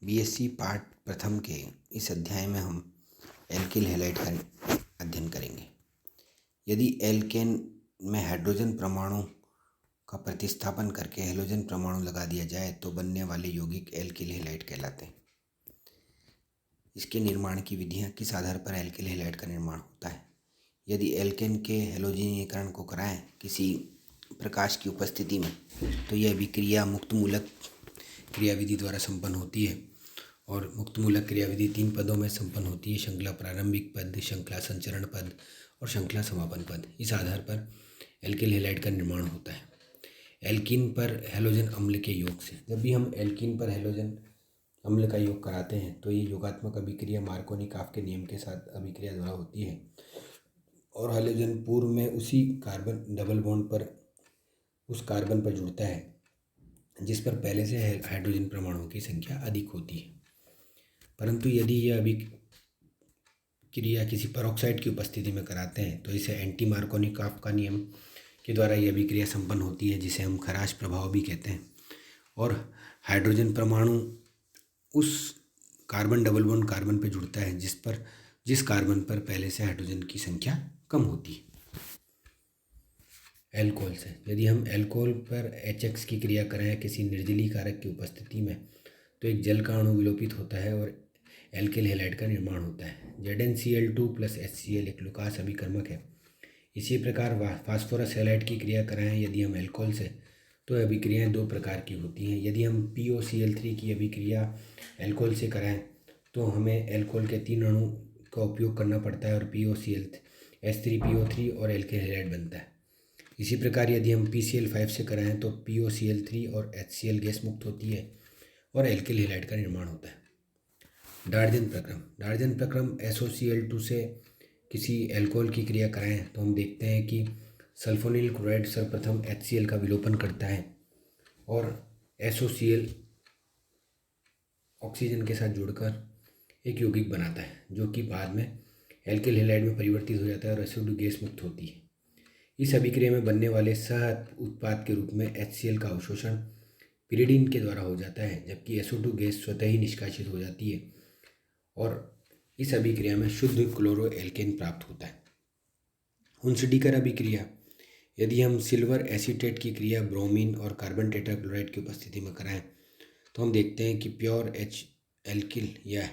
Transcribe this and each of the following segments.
BSc part प्रथम के इस अध्याय में हम एल्किल हैलाइड का अध्ययन करेंगे। यदि एल्केन में हाइड्रोजन परमाणु का प्रतिस्थापन करके हैलोजन परमाणु लगा दिया जाए तो बनने वाले यौगिक एल्किल हैलाइड कहलाते हैं। इसके निर्माण की विधियां किस आधार पर एल्किल हैलाइड का निर्माण होता है। यदि एल्केन के हैलोजनीकरण को कराएं किसी प्रकाश की उपस्थिति में तो यह अभिक्रिया मुक्तमूलक क्रियाविधि द्वारा संपन्न होती है और मुक्तमूलक क्रियाविधि 3 पदों में संपन्न होती है: श्रृंखला प्रारंभिक पद, श्रृंखला संचरण पद और श्रृंखला समापन पद। इस आधार पर एल्किल हैलाइड का निर्माण होता है एल्कीन पर हैलोजन अम्ल के योग से। जब भी हम एल्कीन पर हैलोजन अम्ल का योग कराते हैं तो ये योगात्मक अभिक्रिया मार्कोनी-काफ के नियम के साथ अभिक्रिया द्वारा होती है और हैलोजन पूर्व में उसी कार्बन डबल बॉन्ड पर उस कार्बन पर जुड़ता है जिस पर पहले से हाइड्रोजन परमाणुओं की संख्या अधिक होती है। परंतु यदि यह अभिक्रिया किसी पेरोक्साइड की उपस्थिति में कराते हैं तो इसे एंटी मार्कोनी-काफ का नियम के द्वारा यह अभिक्रिया संपन्न होती है, जिसे हम खराश प्रभाव भी कहते हैं, और हाइड्रोजन परमाणु उस कार्बन डबल बॉन्ड कार्बन पर जुड़ता है जिस कार्बन पर पहले से हाइड्रोजन की संख्या कम होती है। एल्कोहल से यदि हम एल्कोहल पर HX की क्रिया कराएं किसी निर्जलीकारक की उपस्थिति में तो एक जल का अणु विलोपित होता है और एल्किल हैलाइड का निर्माण होता है। ZnCl2 + HCl एक लुकास अभिकर्मक है। इसी प्रकार फास्फोरस हैलाइड की क्रिया कराएं यदि हम एल्कोहल से तो अभिक्रियाएं 2 प्रकार की होती हैं। यदि हम POCl3 की अभिक्रिया एल्कोहल से कराएं तो हमें एल्कोहल के 3 अणु का उपयोग करना पड़ता है और POCl H3PO3 और एल्किल हैलाइड बनता है। इसी प्रकार यदि हम PCl5 से कराएं तो POCl3 और HCl गैस मुक्त होती है और एल्किल हैलाइड का निर्माण होता है। डार्जन प्रक्रम SOCl2 से किसी एल्कोहल की क्रिया कराएं तो हम देखते हैं कि सल्फोनिल क्लोराइड सर्वप्रथम HCl का विलोपन करता है और SOCl ऑक्सीजन के साथ जुड़कर एक यौगिक बनाता है जो कि बाद में एल्किल हैलाइड में परिवर्तित हो जाता है और रेसिड्यू गैस मुक्त होती है। इस अभिक्रिया में बनने वाले सह उत्पाद के रूप में HCl का अवशोषण पिरिडीन के द्वारा हो जाता है, जबकि SO2 गैस स्वतः ही निष्कासित हो जाती है और इस अभिक्रिया में शुद्ध क्लोरो एल्केन प्राप्त होता है। हुंसडीकर अभिक्रिया यदि हम सिल्वर एसीटेट की क्रिया ब्रोमीन और कार्बन टेट्राक्लोराइड की उपस्थिति में कराएं तो हम देखते हैं कि प्योर H एल्किल या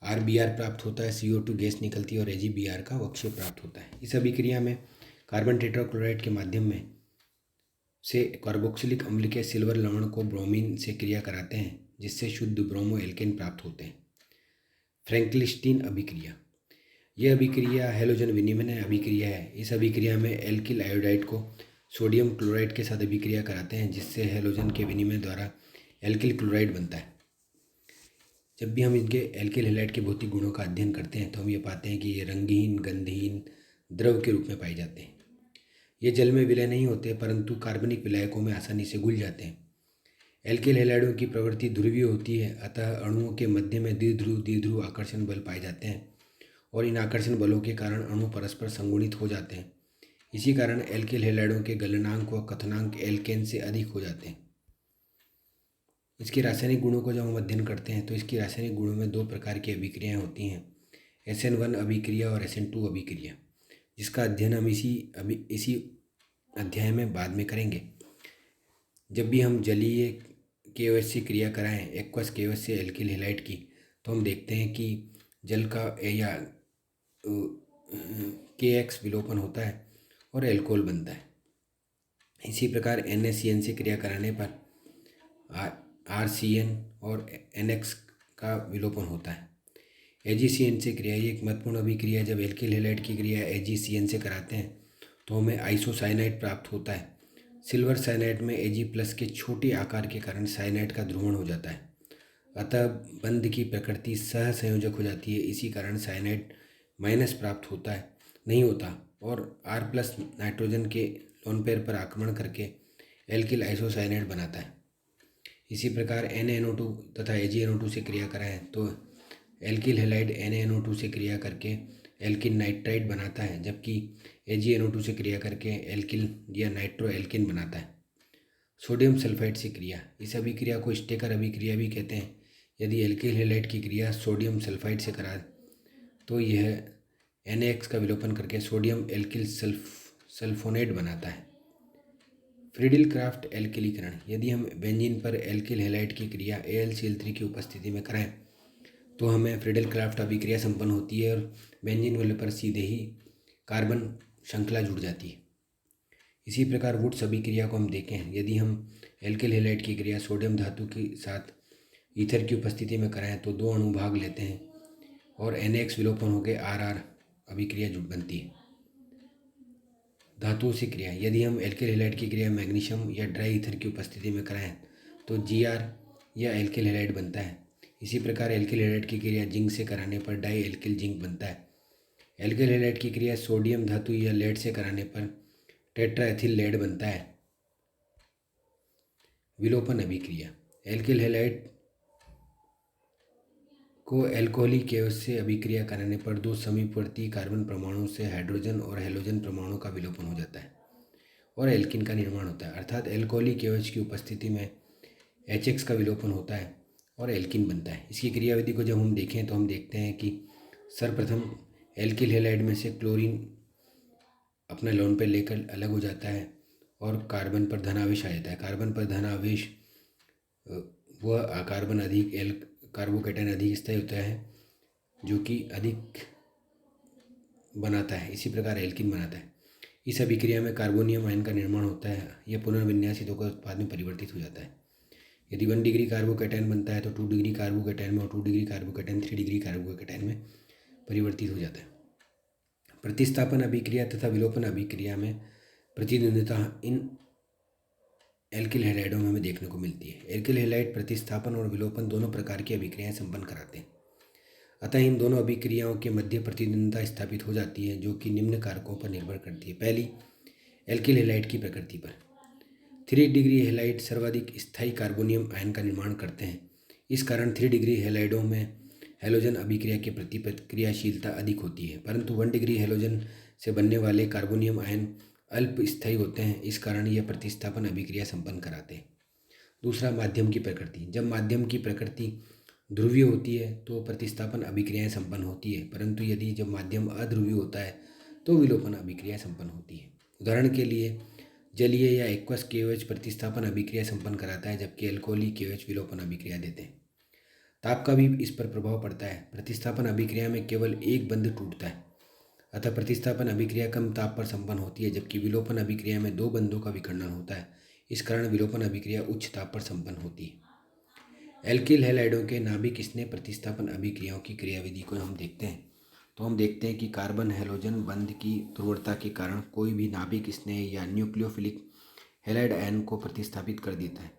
RBr प्राप्त होता है, CO2 गैस निकलती है और AgBr का अवक्षय प्राप्त होता है। इस अभिक्रिया में कार्बन टेट्राक्लोराइड के माध्यम में से कार्बोक्सिलिक अम्ल के सिल्वर लवण को ब्रोमीन से क्रिया कराते हैं जिससे शुद्ध ब्रोमो एल्केन प्राप्त होते हैं। फ्रैंकलिस्टीन अभिक्रिया यह अभिक्रिया हैलोजन विनिमय अभिक्रिया है। इस अभिक्रिया में एल्किल आयोडाइड को सोडियम क्लोराइड के साथ अभिक्रिया कराते हैं जिससे हैलोजन के विनिमय द्वारा एल्किल क्लोराइड बनता है। जब भी हम इनके एल्किल हैलाइड के भौतिक गुणों का अध्ययन करते हैं तो हम ये पाते हैं कि ये रंगहीन गंधहीन द्रव के रूप में पाए जाते हैं। ये जल में विलय नहीं होते परंतु कार्बनिक विलायकों में आसानी से घुल जाते हैं। एल्किल हैलाइडों की प्रवृत्ति ध्रुवीय होती है, अतः अणुओं के मध्य में द्विध्रुव आकर्षण बल पाए जाते हैं और इन आकर्षण बलों के कारण अणु परस्पर संगुणित हो जाते हैं। इसी कारण एल्किल हैलाइडों के गलनांक व कथनांक एल्केन से अधिक हो जाते हैं। इसके रासायनिक गुणों को जब हम अध्ययन करते हैं तो इसकी रासायनिक गुणों में 2 प्रकार की अभिक्रियाएँ होती हैं: SN1 अभिक्रिया और SN2 अभिक्रिया, जिसका अध्ययन हम इसी अध्याय में बाद में करेंगे। जब भी हम जलीय KOH से क्रिया कराएं एक्वस KOH से एल्किल हैलाइड की तो हम देखते हैं कि जल का या KX विलोपन होता है और एल्कोहल बनता है। इसी प्रकार NaCN से क्रिया कराने पर RCN और NX का विलोपन होता है। AgCN से क्रिया एक महत्वपूर्ण अभिक्रिया। जब एल्किल हैलाइड की क्रिया AgCN से कराते हैं तो हमें आइसोसाइनाइड प्राप्त होता है। सिल्वर साइनाइड में Ag+ के छोटे आकार के कारण साइनाइड का ध्रुवण हो जाता है, अतः बंध की प्रकृति सह संयोजक हो जाती है। इसी कारण साइनाइड माइनस प्राप्त नहीं होता और R+ नाइट्रोजन के लोन पेयर पर आक्रमण करके एल्किल आइसोसाइनाइड बनाता है। इसी प्रकार NaNO2 तथा AgNO2 से क्रिया कराएं तो एल्किल हैलाइड NaNO2 से क्रिया करके एल्किन नाइट्राइड बनाता है, जबकि AgNO2 से क्रिया करके एल्किल या नाइट्रो एल्किन बनाता है। सोडियम सल्फाइड से क्रिया इस अभिक्रिया को स्टेकर अभिक्रिया भी कहते हैं। यदि एल्किल हैलाइड की क्रिया सोडियम सल्फाइड से कराए तो यह NaX का विलोपन करके सोडियम एल्किल सल्फोनेट बनाता है। फ्रीडिल क्राफ्ट एल्किलीकरण, यदि हम बेंजीन पर एल्किल हैलाइड की क्रिया AlCl3 की उपस्थिति में कराएं तो हमें फ्रीडिल क्राफ्ट अभिक्रिया संपन्न होती है और बेंजीन वाले पर सीधे ही कार्बन श्रृंखला जुड़ जाती है। इसी प्रकार वुड्स अभिक्रिया को हम देखें, यदि हम एल्किल हैलाइड की क्रिया सोडियम धातु के साथ ईथर की उपस्थिति में कराएं तो दो अणु भाग लेते हैं और NaX विलोपन होकर RR अभिक्रिया जुड़ बनती है। धातुओं से क्रिया, यदि हम एल्किल हैलाइड की क्रिया मैग्नीशियम या ड्राई ईथर की उपस्थिति में कराएं तो Gr या एल्किल हैलाइड बनता है। इसी प्रकार एल्किल हैलाइड की क्रिया जिंक से कराने पर डाई एल्किल जिंक बनता है। एल्किल हैलाइड की क्रिया सोडियम धातु या लेड से कराने पर टेट्रा एथिल लेड बनता है। विलोपन अभिक्रिया, एल्किल हैलाइड को एल्कोहलिक केवच से अभिक्रिया कराने पर दो समीपवर्ती कार्बन परमाणु से हाइड्रोजन और हेलोजन परमाणु का विलोपन हो जाता है और एल्किन का निर्माण होता है। अर्थात एल्कोहलिक केवच की उपस्थिति में HX का विलोपन होता है और एल्किन बनता है। इसकी क्रियाविधि को जब हम देखें तो हम देखते हैं कि सर्वप्रथम एल्किल हैलाइड में से क्लोरीन अपने लोन पर लेकर अलग हो जाता है और कार्बन पर धनावेश आ जाता है। कार्बन पर धनावेश वह कार्बन अधिक कार्बोकेटायन अधिक स्थायी होता है जो कि अधिक बनाता है। इसी प्रकार एल्किन बनाता है। इस अभिक्रिया में कार्बोनियम आयन का निर्माण होता है। यह पुनर्विन्यासित होकर उत्पाद में परिवर्तित हो जाता है। यदि 1 डिग्री कार्बोकेटायन बनता है तो 2 डिग्री कार्बोकेटायन में और 2 डिग्री कार्बोकेटायन 3 डिग्री कार्बोकेटायन में परिवर्तित हो जाता है। प्रतिस्थापन अभिक्रिया तथा विलोपन अभिक्रिया में प्रतिद्वंद्विता इन एल्किल हैलाइडों में हमें देखने को मिलती है। एल्किल हैलाइड प्रतिस्थापन और विलोपन दोनों प्रकार की अभिक्रियाएं संपन्न कराते हैं। अतः इन दोनों अभिक्रियाओं के मध्य प्रतिद्वंद्विता स्थापित हो जाती है जो कि निम्न कारकों पर निर्भर करती है। पहली, एल्किल हैलाइड की प्रकृति पर। 3 डिग्री हैलाइड सर्वाधिक स्थायी कार्बोनियम आयन का निर्माण करते हैं। इस कारण 3 डिग्री हैलाइडों में हैलोजन अभिक्रिया के प्रति प्रतिक्रियाशीलता अधिक होती है, परंतु 1 डिग्री हैलोजन से बनने वाले कार्बोनियम आयन अल्प स्थायी होते हैं। इस कारण यह प्रतिस्थापन अभिक्रिया संपन्न कराते हैं। दूसरा, माध्यम की प्रकृति। जब माध्यम की प्रकृति ध्रुवीय होती है तो प्रतिस्थापन अभिक्रियाएं संपन्न होती है, परंतु यदि जब माध्यम अध्रुवीय होता है तो विलोपन अभिक्रिया संपन्न होती है। उदाहरण के लिए जलीय या एक्वस केवच प्रतिस्थापन अभिक्रिया संपन्न कराता है जबकि अल्कोहलिक केवच विलोपन अभिक्रिया देते हैं। ताप का भी इस पर प्रभाव पड़ता है। प्रतिस्थापन अभिक्रिया में केवल एक बंध टूटता है, अतः प्रतिस्थापन अभिक्रिया कम ताप पर संपन्न होती है जबकि विलोपन अभिक्रिया में 2 बंधों का विखंडन होता है। इस कारण विलोपन अभिक्रिया उच्च ताप पर संपन्न होती है। एल्किल हैलाइडों के नाभिक स्नेह प्रतिस्थापन अभिक्रियाओं की क्रियाविधि को हम देखते हैं तो हम देखते हैं कि कार्बन हैलोजन बंध की ध्रुवता के कारण कोई भी नाभिक स्नेह या न्यूक्लियोफिलिक हैलाइड आयन को प्रतिस्थापित कर देता है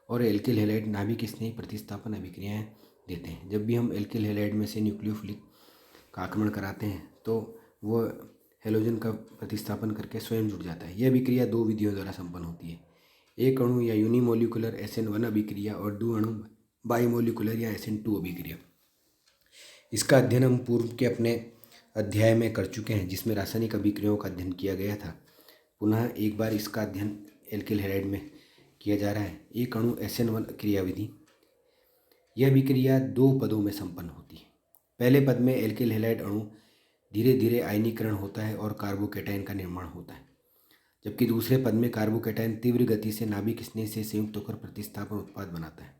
और एल्किल हैलाइड नाभिक स्नेह प्रतिस्थापन अभिक्रियाएं देते हैं। जब भी हम एल्किल हैलाइड में से न्यूक्लियोफिलिक का आक्रमण कराते हैं तो वह हैलोजन का प्रतिस्थापन करके स्वयं जुड़ जाता है। यह अभिक्रिया 2 विधियों द्वारा संपन्न होती है। एक अणु या यूनिमोलिकुलर SN1 अभिक्रिया और 2 अणु बाईमोलिकुलर या SN2 अभिक्रिया। इसका अध्ययन हम पूर्व के अपने अध्याय में कर चुके हैं जिसमें रासायनिक अभिक्रियाओं का अध्ययन किया गया था। पुनः एक बार इसका अध्ययन एल्किल हैलाइड में किया जा रहा है। एक अणु SN1 क्रियाविधि। यह अभिक्रिया 2 पदों में संपन्न होती है। पहले पद में एल्किल हैलाइड अणु धीरे धीरे आयनीकरण होता है और कार्बोकेटायन का निर्माण होता है, जबकि दूसरे पद में कार्बोकेटायन तीव्र गति से नाभिक स्नेह से संयुक्त होकर प्रतिस्थापन उत्पाद बनाता है।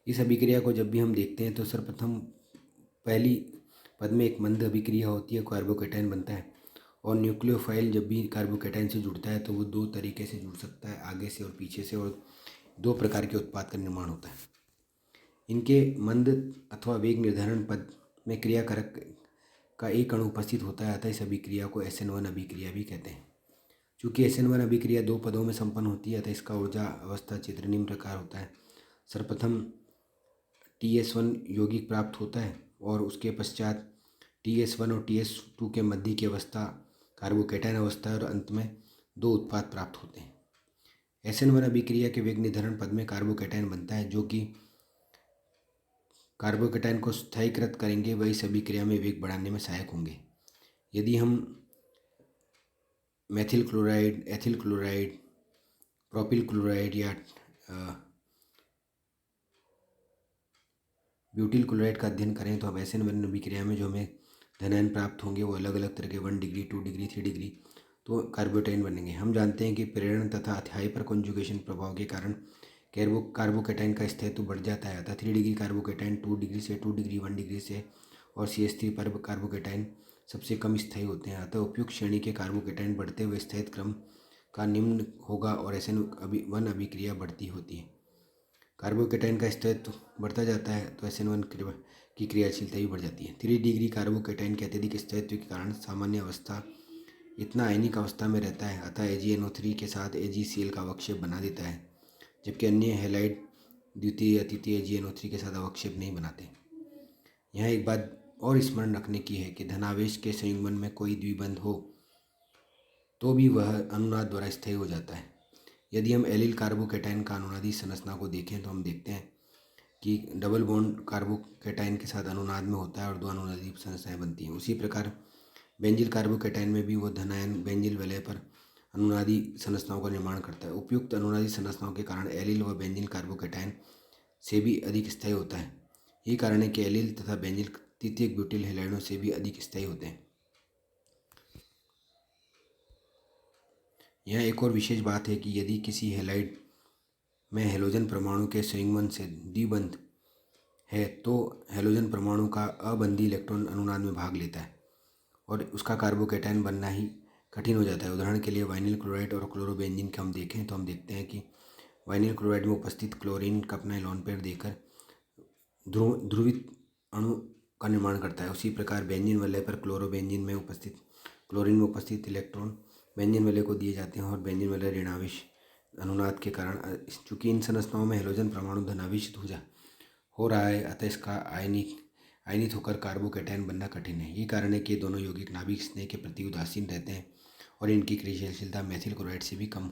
इस अभिक्रिया को जब भी हम देखते हैं तो सर्वप्रथम पहली पद में एक मंद अभिक्रिया होती है, कार्बोकेटायन बनता है और न्यूक्लियोफाइल जब भी कार्बोकेटायन से जुड़ता है तो वो 2 तरीके से जुड़ सकता है, आगे से और पीछे से, और 2 प्रकार के उत्पाद का निर्माण होता है। इनके मंद अथवा वेग निर्धारण पद में क्रियाकारक का एक अणु उपस्थित होता है, अतः इस अभिक्रिया को SN1 अभिक्रिया भी कहते हैं। चूँकि SN1 अभिक्रिया 2 पदों में संपन्न होती है अतः इसका ऊर्जा अवस्था चित्र निम्न प्रकार होता है। सर्वप्रथम TS1 यौगिक प्राप्त होता है और उसके पश्चात TS1 और TS2 के मध्य की अवस्था कार्बोकेटायन अवस्था और अंत में 2 उत्पाद प्राप्त होते हैं। SN1 अभिक्रिया के वेग निर्धारण पद में कार्बोकेटायन बनता है जो कि कार्बोकेटायन को स्थायीकृत करेंगे, वह इस अभिक्रिया में वेग बढ़ाने में सहायक होंगे। यदि हम methyl chloride, ethyl chloride, propyl chloride या ब्यूटिल क्लोराइड का अध्ययन करें तो अब SN1 अभिक्रिया में जो हमें धनायन प्राप्त होंगे वो अलग अलग तरह के 1 डिग्री 2 डिग्री 3 डिग्री तो कार्बोकेटाइन बनेंगे। हम जानते हैं कि प्रेरण तथा हाइपर कॉन्जुगेशन प्रभाव के कारण कार्बोकेटाइन का स्थायित्व बढ़ जाता है। अतः 3 डिग्री कार्बोकेटाइन 2 डिग्री से 2 डिग्री 1 डिग्री से और CH3 पर कार्बोकेटाइन सबसे कम स्थायी होते हैं। अतः उपयुक्त श्रेणी के कार्बोकेटाइन बढ़ते हुए स्थायित्व क्रम का निम्न होगा और SN1 अभिक्रिया बढ़ती होती है। कार्बोकेटाइन का स्थायित्व बढ़ता जाता है तो SN1 की क्रियाशीलता भी बढ़ जाती है। 3 डिग्री कार्बोकेटाइन के अत्यधिक स्थायित्व के कारण सामान्य अवस्था इतना आयनिक अवस्था में रहता है, अतः AgNO3 के साथ AgCl का अवक्षेप बना देता है, जबकि अन्य हैलाइड द्वितीय या तृतीय AgNO3 के साथ अवक्षेप नहीं बनाते। यहाँ एक बात और स्मरण रखने की है कि धनावेश के संयुग्मन में कोई द्विबंध हो तो भी वह अनुनाद द्वारा स्थायी हो जाता है। यदि हम एलिल कार्बोकेटाइन का अनुनादी संरचना को देखें तो हम देखते हैं कि डबल बॉन्ड कार्बोकेटाइन के साथ अनुनाद में होता है और 2 अनुनादी संरचनाएं बनती हैं। उसी प्रकार बेंजिल कार्बोकेटाइन में भी वो धनायन बेंजिल वलय पर अनुनादी संरचनाओं का निर्माण करता है। उपयुक्त अनुनादी संरचनाओं के कारण एलिल व बेंजिल कार्बोकेटाइन से भी अधिक स्थायी होता है। यही कारण है कि एलिल तथा बेंजिल तृतीयक ब्यूटिल हैलाइडों से भी अधिक स्थायी होते हैं। यह एक और विशेष बात है कि यदि किसी हैलाइड में हैलोजन परमाणु के संयुग्मन से द्विबंध है तो हैलोजन परमाणु का अबंधी इलेक्ट्रॉन अनुनाद में भाग लेता है और उसका कार्बोकेटाइन बनना ही कठिन हो जाता है। उदाहरण के लिए वाइनिल क्लोराइड और क्लोरोबेंजीन का हम देखें तो हम देखते हैं कि वाइनिल क्लोराइड में उपस्थित क्लोरीन का अपना लोन पेयर देकर ध्रुवित अणु का निर्माण करता है। उसी प्रकार बेंजीन वलय पर क्लोरोबेंजीन में उपस्थित क्लोरीन में उपस्थित इलेक्ट्रॉन बेंजीन वलय को दिए जाते हैं और बेंजीन वलय ऋणावेश अनुनाद के कारण, चूँकि इन संरचनाओं में हैलोजन परमाणु धनावेशित हो रहा है, अतः इसका आयनित होकर कार्बोकेटाइन बनना कठिन है। ये कारण है कि ये दोनों यौगिक नाभिक स्नेह के प्रति उदासीन रहते हैं और इनकी क्रियाशीलता मेथिल क्लोराइड से भी कम